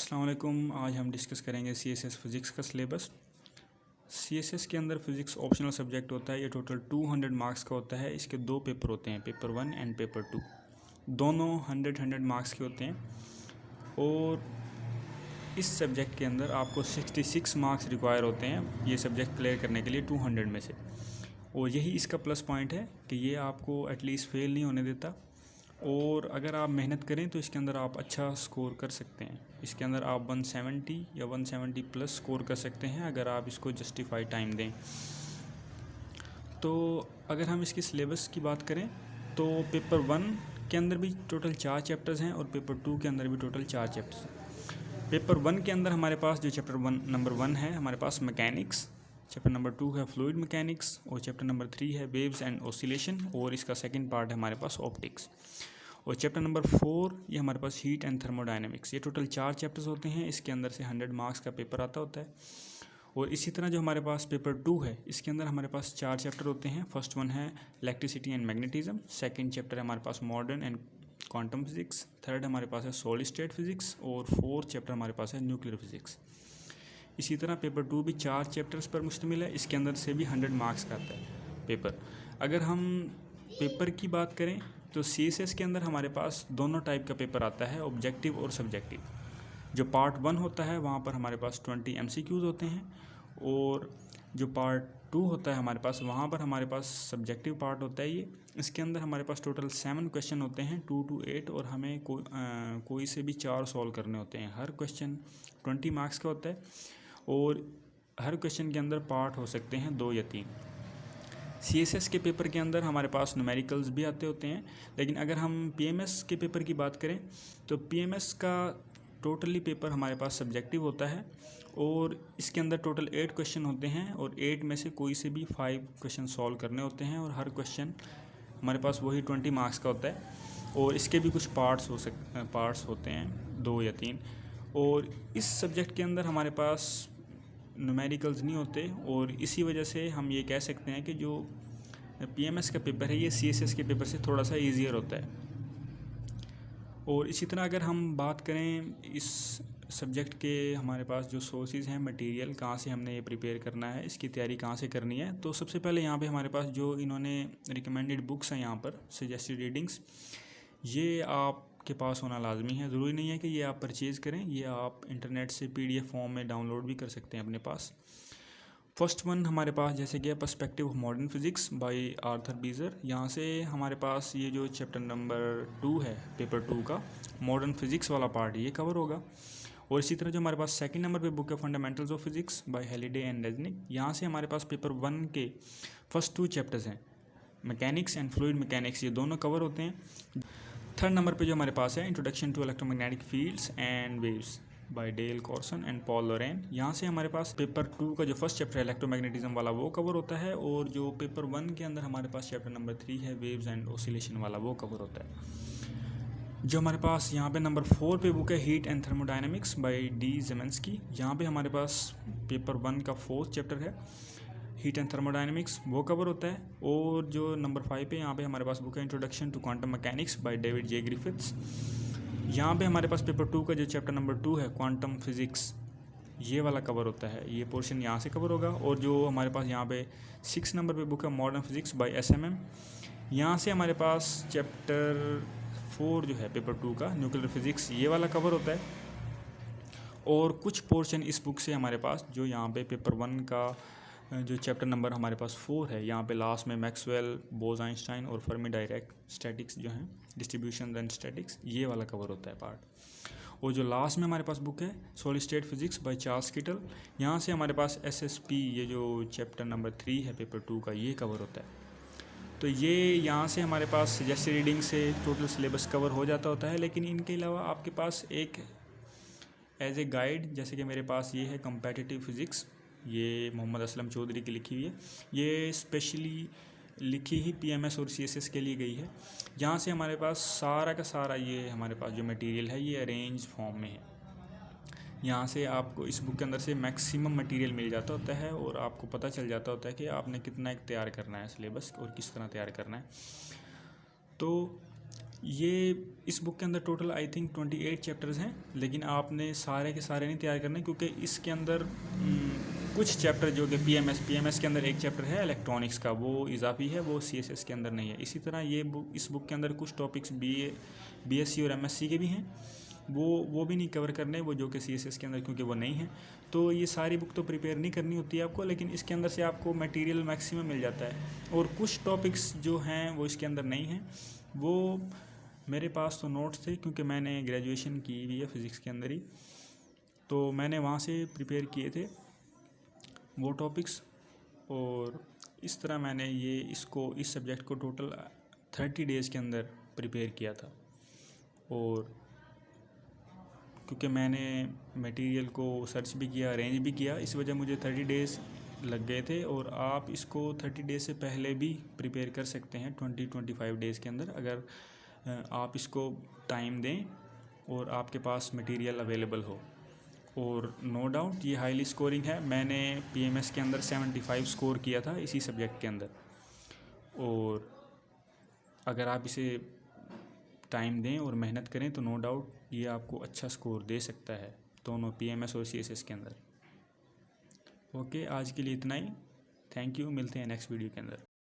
अस्सलाम वालेकुम। आज हम डिस्कस करेंगे CSS फिज़िक्स का सिलेबस। CSS के अंदर फ़िज़िक्स ऑप्शनल सब्जेक्ट होता है। ये टोटल 200 मार्क्स का होता है। इसके दो पेपर होते हैं, पेपर 1 एंड पेपर 2। दोनों 100 मार्क्स के होते हैं और इस सब्जेक्ट के अंदर आपको 66 मार्क्स रिक्वायर होते हैं ये सब्जेक्ट क्लियर करने के लिए 200 में से। और यही इसका प्लस पॉइंट है कि ये आपको एटलीस्ट फेल नहीं होने देता, और अगर आप मेहनत करें तो इसके अंदर आप अच्छा स्कोर कर सकते हैं। इसके अंदर आप 170 या 170 प्लस स्कोर कर सकते हैं अगर आप इसको जस्टिफाई टाइम दें। तो अगर हम इसकी सिलेबस की बात करें तो पेपर 1 के अंदर भी टोटल 4 चैप्टर्स हैं और पेपर 2 के अंदर भी टोटल 4 चैप्टर्स हैं। पेपर 1 के अंदर हमारे पास जो चैप्टर नंबर 1 है, हमारे पास मैकेनिक्स, चैप्टर नंबर 2 है फ्लूइड मैकेनिक्स, और चैप्टर नंबर 3 है वेव्स एंड ऑसिलेशन, और इसका सेकंड पार्ट है हमारे पास ऑप्टिक्स। और चैप्टर नंबर 4 ये हमारे पास हीट एंड थर्मोडायनेमिक्स। ये टोटल 4 चैप्टर्स होते हैं। इसके अंदर से 100 मार्क्स का पेपर आता होता है। और इसी तरह जो हमारे पास पेपर 2 है, इसके अंदर हमारे पास 4 चैप्टर होते हैं। फर्स्ट वन है electricity and magnetism, second chapter है हमारे पास modern and quantum physics, third हमारे पास है सॉलिड स्टेट फिजिक्स, और फोर्थ चैप्टर हमारे पास है न्यूक्लियर फिजिक्स। इसी तरह पेपर 2 भी 4 चैप्टर्स पर मुश्तमिल है। इसके अंदर से भी 100 मार्क्स का आता है पेपर। अगर हम पेपर की बात करें तो CSS के अंदर हमारे पास दोनों टाइप का पेपर आता है, ऑब्जेक्टिव और सब्जेक्टिव। जो पार्ट 1 होता है वहाँ पर हमारे पास 20 MCQs होते हैं, और जो पार्ट 2 होता है हमारे पास, वहाँ पर हमारे पास सब्जेक्टिव पार्ट होता है ये। इसके अंदर हमारे पास टोटल 7 क्वेश्चन होते हैं, 2 to 8, और हमें कोई से भी 4 सॉल्व करने होते हैं। हर क्वेश्चन 20 मार्क्स का होता है, और हर क्वेश्चन के अंदर पार्ट हो सकते हैं 2 या 3। CSS के पेपर के अंदर हमारे पास न्यूमेरिकल्स भी आते होते हैं। लेकिन अगर हम PMS के पेपर की बात करें तो PMS का टोटली पेपर हमारे पास सब्जेक्टिव होता है, और इसके अंदर टोटल 8 क्वेश्चन होते हैं, और 8 में से कोई से भी 5 क्वेश्चन सॉल्व करने होते हैं, और हर क्वेश्चन हमारे पास वही 20 मार्क्स का होता है। और इसके भी कुछ पार्ट्स होते हैं 2 या 3। और इस सब्जेक्ट के अंदर हमारे पास न्यूमेरिकल्स नहीं होते, और इसी वजह से हम ये कह सकते हैं कि जो PMS का पेपर है ये CSS के पेपर से थोड़ा सा ईजियर होता है। और इसी तरह अगर हम बात करें इस सब्जेक्ट के, हमारे पास जो सोर्सेज हैं, मटेरियल कहाँ से हमने ये प्रिपेयर करना है, इसकी तैयारी कहाँ से करनी है, तो सबसे पहले यहाँ पे हमारे पास जो इन्होंने रिकमेंडेड बुक्स हैं, यहाँ पर सजेस्टेड रीडिंग्स, ये आपके पास होना लाजमी है। ज़रूरी नहीं है कि ये आप परचेज़ करें, ये आप इंटरनेट से PDF फॉर्म में डाउनलोड भी कर सकते हैं अपने पास। फर्स्ट वन हमारे पास जैसे कि perspective of modern physics by Arthur Beiser. यहाँ से हमारे पास ये जो चैप्टर नंबर 2 है पेपर 2 का, मॉडर्न फिजिक्स वाला पार्ट, ये कवर होगा। और इसी तरह जो हमारे पास सेकंड नंबर पे बुक है fundamentals of physics by Halliday and Resnick. यहाँ से हमारे पास पेपर 1 के फर्स्ट 2 चैप्टर्स हैं, मैकेनिक्स एंड फ्लूइड मैकेनिक्स, ये दोनों कवर होते हैं। थर्ड नंबर पे जो हमारे पास है introduction to electromagnetic fields and waves by Dale Corson and Paul Lorrain. यहाँ से हमारे पास पेपर 2 का जो फर्स्ट चैप्टर है इलेक्ट्रोमैग्नेटिज्म वाला, वो कवर होता है, और जो पेपर 1 के अंदर हमारे पास चैप्टर नंबर 3 है वेव्स एंड ऑसिलेशन वाला, वो कवर होता है। जो हमारे पास यहाँ पे नंबर 4 पे बुक है heat and thermodynamics by D Zemansky. यहाँ पे हमारे पास पेपर 1 का 4th चैप्टर है हीट एंड थर्मोडायनेमिक्स, वो कवर होता है। और जो नंबर 5 पे यहाँ पे हमारे पास बुक है introduction to quantum mechanics by David J Griffiths. यहाँ पे हमारे पास पेपर 2 का जो चैप्टर नंबर 2 है क्वांटम फिजिक्स, ये वाला कवर होता है, ये पोर्शन यहाँ से कवर होगा। और जो हमारे पास यहाँ पे 6 नंबर पे बुक है मॉडर्न फिजिक्स बाय SMM। यहाँ से हमारे पास चैप्टर 4 जो है पेपर 2 का न्यूक्लियर फिजिक्स, ये वाला कवर होता है। और कुछ पोर्शन इस बुक से हमारे पास जो यहाँ पे पेपर 1 का जो चैप्टर नंबर हमारे पास 4 है, यहाँ पे लास्ट में मैक्सवेल, बोज आइंस्टाइन और फर्मी डायराक स्टैटिक्स जो हैं, डिस्ट्रीब्यूशन एंड स्टैटिक्स, ये वाला कवर होता है पार्ट। और जो लास्ट में हमारे पास बुक है solid state physics by Charles kettle, यहाँ से हमारे पास SSP, ये जो चैप्टर नंबर 3 है पेपर 2 का, ये कवर होता है। तो ये यहाँ से हमारे पास सजेस्टेड रीडिंग से टोटल सिलेबस कवर हो जाता होता है। लेकिन इनके अलावा आपके पास एक एज ए गाइड, जैसे कि मेरे पास ये है कम्पेटिटिव फिज़िक्स, ये मोहम्मद असलम चौधरी की लिखी हुई है। ये स्पेशली लिखी ही PMS और CSS के लिए गई है। यहाँ से हमारे पास सारा का सारा ये हमारे पास जो मटेरियल है ये अरेंज फॉर्म में है। यहाँ से आपको इस बुक के अंदर से मैक्सिमम मटेरियल मिल जाता होता है, और आपको पता चल जाता होता है कि आपने कितना एक तैयार करना है सिलेबस, और किस तरह तैयार करना है। तो ये इस बुक के अंदर टोटल आई थिंक 28 चैप्टर्स हैं, लेकिन आपने सारे के सारे नहीं तैयार करने, क्योंकि इसके अंदर कुछ चैप्टर जो कि पीएमएस के अंदर एक चैप्टर है इलेक्ट्रॉनिक्स का, वो इजाफी है, वो सीएसएस के अंदर नहीं है। इसी तरह इस बुक के अंदर कुछ टॉपिक्स बीएससी और एमएससी के भी हैं, वो भी नहीं कवर करने, वो जो कि सीएसएस के अंदर, क्योंकि वो नहीं है। तो ये सारी बुक तो प्रिपेयर नहीं करनी होती है आपको, लेकिन इसके अंदर से आपको मटेरियल मैक्सिमम मिल जाता है। और कुछ टॉपिक्स जो हैं वो इसके अंदर नहीं हैं। वो मेरे पास तो नोट्स थे, क्योंकि मैंने ग्रेजुएशन की हुई है फ़िज़िक्स के अंदर ही, तो मैंने वहाँ से प्रिपेयर किए थे वो टॉपिक्स। और इस तरह मैंने इस सब्जेक्ट को टोटल 30 डेज़ के अंदर प्रिपेयर किया था। और क्योंकि मैंने मटेरियल को सर्च भी किया, अरेंज भी किया, इस वजह मुझे 30 डेज़ लग गए थे। और आप इसको 30 डेज़ से पहले भी प्रिपेयर कर सकते हैं, 20-25 डेज़ के अंदर, अगर आप इसको टाइम दें और आपके पास मटेरियल अवेलेबल हो। और नो डाउट ये हाईली स्कोरिंग है। मैंने पीएमएस के अंदर 75 स्कोर किया था इसी सब्जेक्ट के अंदर। और अगर आप इसे टाइम दें और मेहनत करें तो नो डाउट ये आपको अच्छा स्कोर दे सकता है, दोनों पीएमएस और सीएसएस के अंदर। ओके, आज के लिए इतना ही। थैंक यू, मिलते हैं नेक्स्ट वीडियो के अंदर।